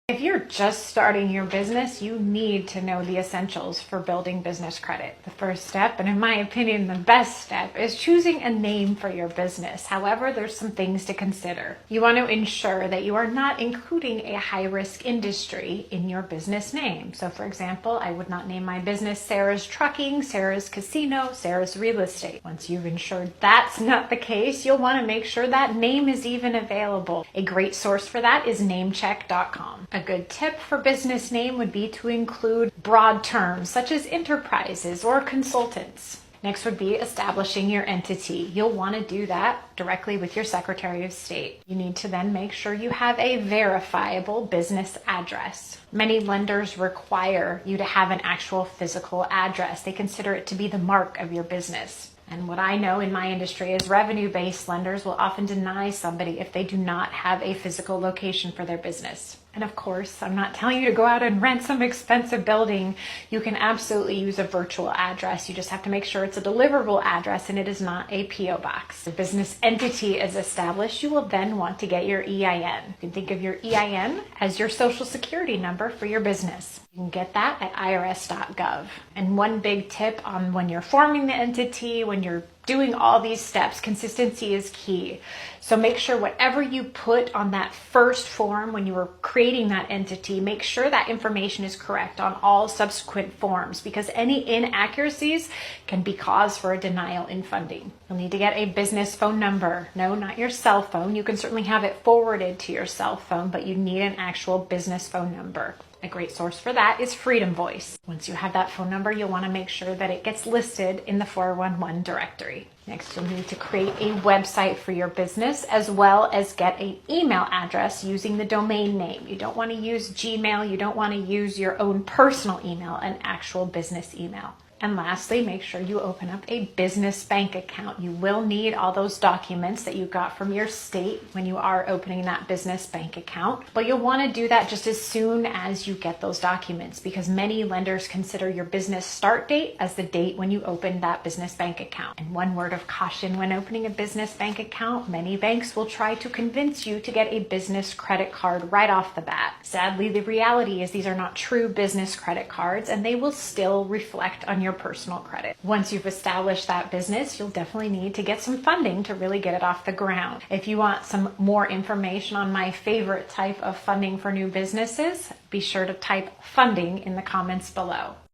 If you're just starting your business, you need to know the essentials for building business credit. The first step, and in my opinion, the best step, is choosing a name for your business. However, there's some things to consider. You want to ensure that you are not including a high-risk industry in your business name. So for example, I would not name my business Sarah's Trucking, Sarah's Casino, Sarah's Real Estate. Once you've ensured that's not the case, you'll want to make sure that name is even available. A great source for that is namecheck.com. A good tip for business name would be to include broad terms such as enterprises or consultants. Next would be establishing your entity. You'll want to do that directly with your Secretary of State. You need to then make sure you have a verifiable business address. Many lenders require you to have an actual physical address. They consider it to be the mark of your business. And what I know in my industry is revenue-based lenders will often deny somebody if they do not have a physical location for their business. And of course, I'm not telling you to go out and rent some expensive building. You can absolutely use a virtual address. You just have to make sure it's a deliverable address and it is not a P.O. box. The business entity is established. You will then want to get your EIN. You can think of your EIN as your social security number for your business. You can get that at irs.gov. And one big tip on when you're forming the entity, when you're doing all these steps, consistency is key. So make sure whatever you put on that first form when you were creating that entity, make sure that information is correct on all subsequent forms, because any inaccuracies can be cause for a denial in funding. You'll need to get a business phone number. No, not your cell phone. You can certainly have it forwarded to your cell phone, but you need an actual business phone number. A great source for that is Freedom Voice. Once you have that phone number, you'll want to make sure that it gets listed in the 411 directory. Next, you'll need to create a website for your business as well as get an email address using the domain name. You don't want to use Gmail. You don't want to use your own personal email, an actual business email. And lastly, make sure you open up a business bank account. You will need all those documents that you got from your state when you are opening that business bank account. But you'll want to do that just as soon as you get those documents, because many lenders consider your business start date as the date when you open that business bank account. And one word of caution when opening a business bank account, many banks will try to convince you to get a business credit card right off the bat. Sadly, the reality is these are not true business credit cards, and they will still reflect on your personal credit. Once you've established that business, you'll definitely need to get some funding to really get it off the ground. If you want some more information on my favorite type of funding for new businesses, be sure to type funding in the comments below.